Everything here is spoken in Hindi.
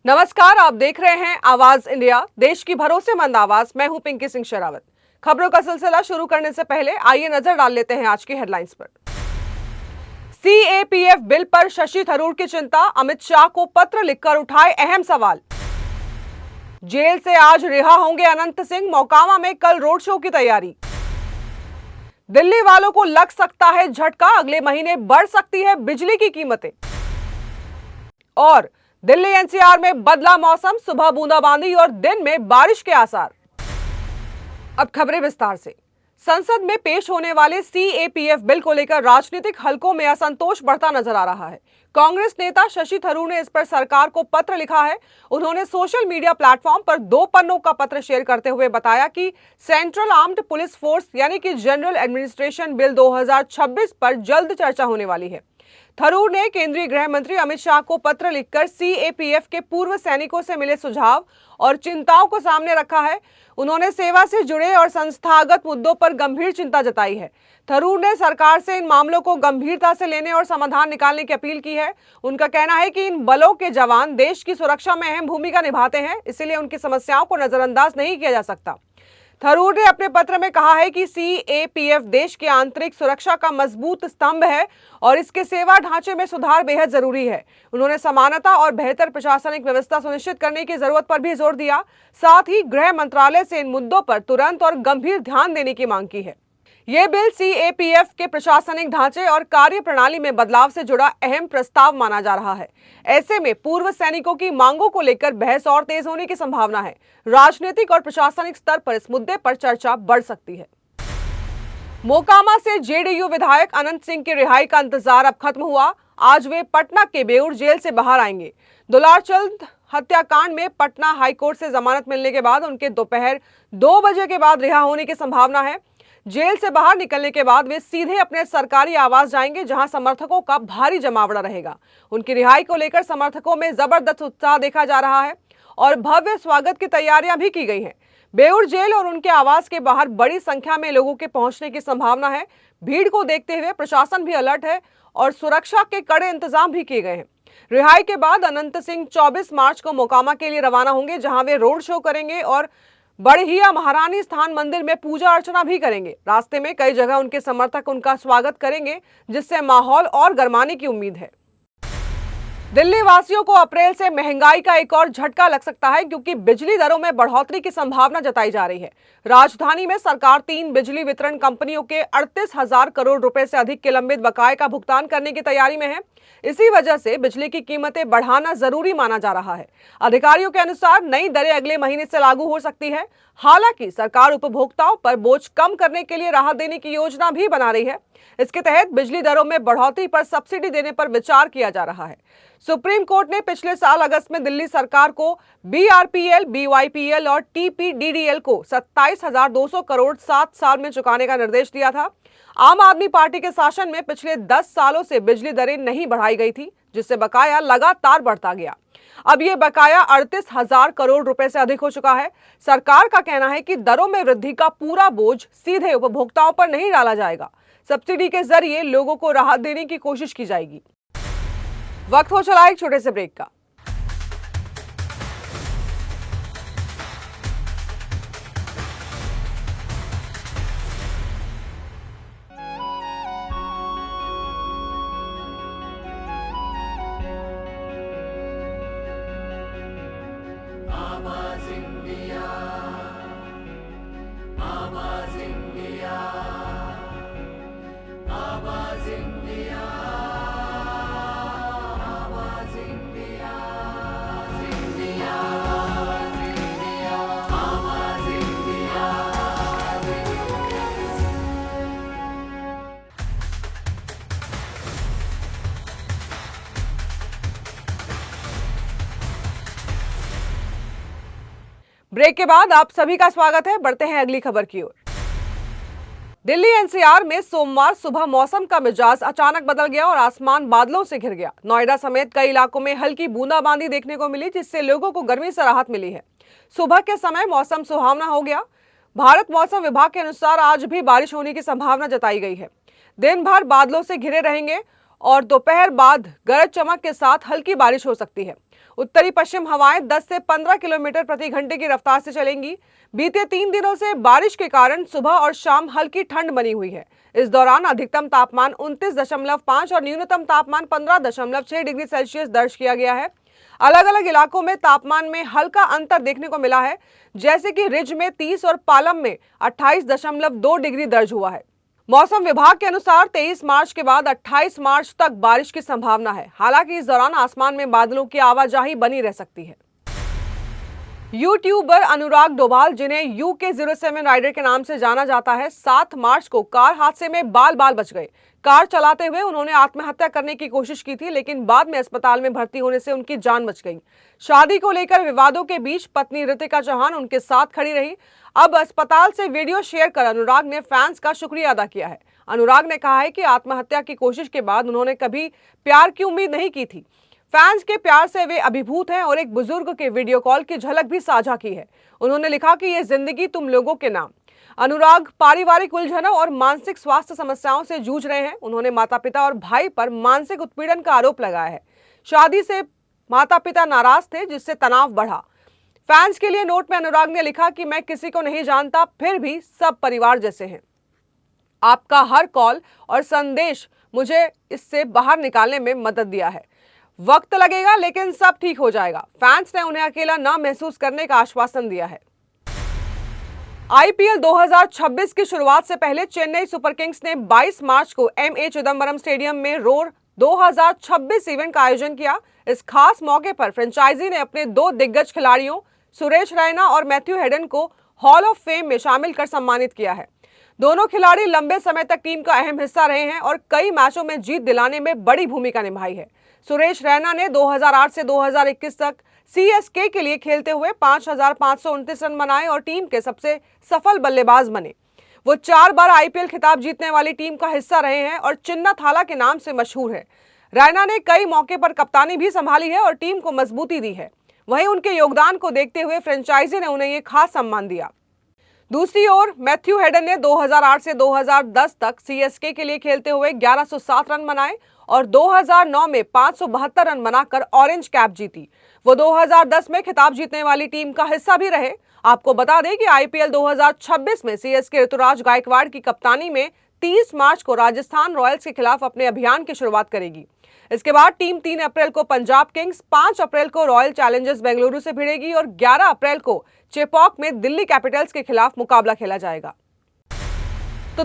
नमस्कार, आप देख रहे हैं आवाज इंडिया, देश की भरोसेमंद आवाज। मैं हूं पिंकी सिंह शेरावत। खबरों का सिलसिला शुरू करने से पहले आइए नजर डाल लेते हैं आज की हेडलाइंस पर। सीएपीएफ बिल पर शशि थरूर की चिंता, अमित शाह को पत्र लिखकर उठाए अहम सवाल। जेल से आज रिहा होंगे अनंत सिंह, मोकामा में कल रोड शो की तैयारी। दिल्ली वालों को लग सकता है झटका, अगले महीने बढ़ सकती है बिजली की कीमतें। और दिल्ली एनसीआर में बदला मौसम, सुबह बूंदाबांदी और दिन में बारिश के आसार। अब खबरें विस्तार से। संसद में पेश होने वाले सीएपीएफ बिल को लेकर राजनीतिक हलकों में असंतोष बढ़ता नजर आ रहा है। कांग्रेस नेता शशि थरूर ने इस पर सरकार को पत्र लिखा है। उन्होंने सोशल मीडिया प्लेटफॉर्म पर 2 पन्नों का पत्र शेयर करते हुए बताया कि सेंट्रल आर्म्ड पुलिस फोर्स यानी कि जनरल एडमिनिस्ट्रेशन बिल 2026 पर जल्द चर्चा होने वाली है। थरूर ने केंद्रीय गृह मंत्री अमित शाह को पत्र लिखकर सीएपीएफ के पूर्व सैनिकों से मिले सुझाव और चिंताओं को सामने रखा है। उन्होंने सेवा से जुड़े और संस्थागत मुद्दों पर गंभीर चिंता जताई है। थरूर ने सरकार से इन मामलों को गंभीरता से लेने और समाधान निकालने की अपील की है। उनका कहना है कि इन बलों के जवान देश की सुरक्षा में अहम भूमिका निभाते हैं, इसलिए उनकी समस्याओं को नजरअंदाज नहीं किया जा सकता। थरूर ने अपने पत्र में कहा है कि सीएपीएफ देश की आंतरिक सुरक्षा का मजबूत स्तंभ है और इसके सेवा ढांचे में सुधार बेहद जरूरी है। उन्होंने समानता और बेहतर प्रशासनिक व्यवस्था सुनिश्चित करने की जरूरत पर भी जोर दिया। साथ ही गृह मंत्रालय से इन मुद्दों पर तुरंत और गंभीर ध्यान देने की मांग की है। यह बिल सीएपीएफ के प्रशासनिक ढांचे और कार्य प्रणाली में बदलाव से जुड़ा अहम प्रस्ताव माना जा रहा है। ऐसे में पूर्व सैनिकों की मांगों को लेकर बहस और तेज होने की संभावना है। राजनीतिक और प्रशासनिक स्तर पर इस मुद्दे पर चर्चा बढ़ सकती है। मोकामा से जेडीयू विधायक अनंत सिंह की रिहाई का इंतजार अब खत्म हुआ। आज वे पटना के बेउर जेल से बाहर आएंगे। दुलारचंद हत्याकांड में पटना हाईकोर्ट से जमानत मिलने के बाद उनके दोपहर 2 बजे के बाद रिहा होने की संभावना है। जेल से बाहर निकलने के बाद वे सीधे अपने सरकारी आवास जाएंगे, जहां समर्थकों का भारी जमावड़ा रहेगा। उनकी रिहाई को लेकर समर्थकों में जबरदस्त उत्साह देखा जा रहा है और भव्य स्वागत की तैयारियां भी की गई हैं। बेउर जेल और उनके आवास के बाहर बड़ी संख्या में लोगों के पहुंचने की संभावना है। भीड़ को देखते हुए प्रशासन भी अलर्ट है और सुरक्षा के कड़े इंतजाम भी किए गए हैं। रिहाई के बाद अनंत सिंह 24 मार्च को मोकामा के लिए रवाना होंगे, जहां वे रोड शो करेंगे और बड़हिया महारानी स्थान मंदिर में पूजा अर्चना भी करेंगे। रास्ते में कई जगह उनके समर्थक उनका स्वागत करेंगे, जिससे माहौल और गर्माने की उम्मीद है। दिल्ली वासियों को अप्रैल से महंगाई का एक और झटका लग सकता है, क्योंकि बिजली दरों में बढ़ोतरी की संभावना जताई जा रही है। राजधानी में सरकार 3 बिजली वितरण कंपनियों के 38,000 करोड़ रुपए से अधिक के लंबित बकाये का भुगतान करने की तैयारी में है। इसी वजह से बिजली की कीमतें बढ़ाना जरूरी माना जा रहा है। अधिकारियों के अनुसार नई दरें अगले महीने से लागू हो सकती है। हालांकि सरकार उपभोक्ताओं पर बोझ कम करने के लिए राहत देने की योजना भी बना रही है। इसके तहत बिजली दरों में बढ़ोतरी पर सब्सिडी देने पर विचार किया जा रहा है। सुप्रीम कोर्ट ने पिछले साल अगस्त में दिल्ली सरकार को बीआरपीएल, बीवाईपीएल और टीपीडीडीएल को 27,200 करोड़ 7 साल में चुकाने का निर्देश दिया था। आम आदमी पार्टी के शासन में पिछले 10 सालों से बिजली दरें नहीं बढ़ाई गई थी, जिससे बकाया लगातार बढ़ता गया। अब ये बकाया 38,000 करोड़ रुपए से अधिक हो चुका है। सरकार का कहना है कि दरों में वृद्धि का पूरा बोझ सीधे उपभोक्ताओं पर नहीं डाला जाएगा। सब्सिडी के जरिए लोगों को राहत देने की कोशिश की जाएगी। वक्त हो चला एक छोटे से ब्रेक का। ब्रेक के बाद आप सभी का स्वागत है। बढ़ते हैं अगली खबर की ओर। दिल्ली एनसीआर में सोमवार सुबह मौसम का मिजाज अचानक बदल गया और आसमान बादलों से घिर गया। नोएडा समेत कई इलाकों में हल्की बूंदाबांदी देखने को मिली, जिससे लोगों को गर्मी से राहत मिली है। सुबह के समय मौसम सुहावना हो गया। भारत मौसम विभाग के अनुसार आज भी बारिश होने की संभावना जताई गई है। दिन भर बादलों से घिरे रहेंगे और दोपहर बाद गरज चमक के साथ हल्की बारिश हो सकती है। उत्तरी पश्चिम हवाएं 10 से 15 किलोमीटर प्रति घंटे की रफ्तार से चलेंगी। बीते 3 दिनों से बारिश के कारण सुबह और शाम हल्की ठंड बनी हुई है। इस दौरान अधिकतम तापमान 29.5 और न्यूनतम तापमान 15.6 डिग्री सेल्सियस दर्ज किया गया है। अलग अलग इलाकों में तापमान में हल्का अंतर देखने को मिला है, जैसे कि रिज में 30 और पालम में 28.2 डिग्री दर्ज हुआ है। मौसम विभाग के अनुसार 23 मार्च के बाद 28 मार्च तक बारिश की संभावना है। हालांकि इस दौरान आसमान में बादलों की आवाजाही बनी रह सकती है। यूट्यूबर अनुराग डोभाल, जिन्हें UK07 राइडर के नाम से जाना जाता है, 7 मार्च को कार हादसे में बाल बाल बच गए। कार चलाते हुए उन्होंने आत्महत्या करने की कोशिश की थी, लेकिन बाद में अस्पताल में भर्ती होने से उनकी जान बच गई। शादी को लेकर विवादों के बीच पत्नी ऋतिका चौहान उनके साथ खड़ी रही। अब अस्पताल से वीडियो शेयर कर अनुराग ने फैंस का शुक्रिया अदा किया है। अनुराग ने कहा है कि आत्महत्या की कोशिश के बाद उन्होंने कभी प्यार की उम्मीद नहीं की थी। फैंस के प्यार से वे अभिभूत हैं और एक बुजुर्ग के वीडियो कॉल की झलक भी साझा की है। उन्होंने लिखा कि ये जिंदगी तुम लोगों के नाम। अनुराग पारिवारिक उलझनों और मानसिक स्वास्थ्य समस्याओं से जूझ रहे हैं। उन्होंने माता पिता और भाई पर मानसिक उत्पीड़न का आरोप लगाया है। शादी से माता पिता नाराज थे, जिससे तनाव बढ़ा। फैंस के लिए नोट में अनुराग ने लिखा कि मैं किसी को नहीं जानता, फिर भी सब परिवार जैसे हैं। आपका हर कॉल और संदेश मुझे इससे बाहर निकालने में मदद दिया है। वक्त लगेगा, लेकिन सब ठीक हो जाएगा। फैंस ने उन्हें अकेला न महसूस करने का आश्वासन दिया है। IPL 2026 की शुरुआत से पहले चेन्नई सुपर किंग्स ने 22 मार्च को MA चिदंबरम स्टेडियम में रोर 2026 इवेंट का आयोजन किया। इस खास मौके पर फ्रेंचाइजी ने अपने 2 दिग्गज खिलाड़ियों सुरेश रैना और मैथ्यू हेडन को हॉल ऑफ फेम में शामिल कर सम्मानित किया है। दोनों खिलाड़ी लंबे समय तक टीम का अहम हिस्सा रहे हैं और कई मैचों में जीत दिलाने में बड़ी भूमिका निभाई है। सुरेश रैना ने 2008 से 2021 तक CSK के लिए खेलते हुए 5,529 रन बनाए और टीम के सबसे सफल बल्लेबाज बने। वो 4 बार IPL खिताब जीतने वाली टीम का हिस्सा रहे हैं और चिन्ना थाला के नाम से मशहूर है। रैना ने कई मौके पर कप्तानी भी संभाली है और टीम को मजबूती दी है। वहीं उनके योगदान को देखते हुए फ्रेंचाइजी ने उन्हें ये खास सम्मान दिया। दूसरी ओर मैथ्यू हेडन ने 2008 से 2010 तक CSK के लिए खेलते हुए 1107 रन बनाए और 2009 में 572 रन बनाकर ऑरेंज कैप जीती। वो 2010 में खिताब जीतने वाली टीम का हिस्सा भी रहे। आपको बता दें कि IPL 2026 में CSK ऋतुराज गायकवाड़ की कप्तानी में 30 मार्च को राजस्थान रॉयल्स के खिलाफ अपने अभियान की शुरुआत करेगी। इसके बाद टीम 3 अप्रैल को पंजाब किंग्स, 5 अप्रैल को रॉयल चैलेंजर्स बेंगलुरु से भिड़ेगी और 11 अप्रैल को चेपॉक में दिल्ली कैपिटल्स के खिलाफ मुकाबला खेला जाएगा।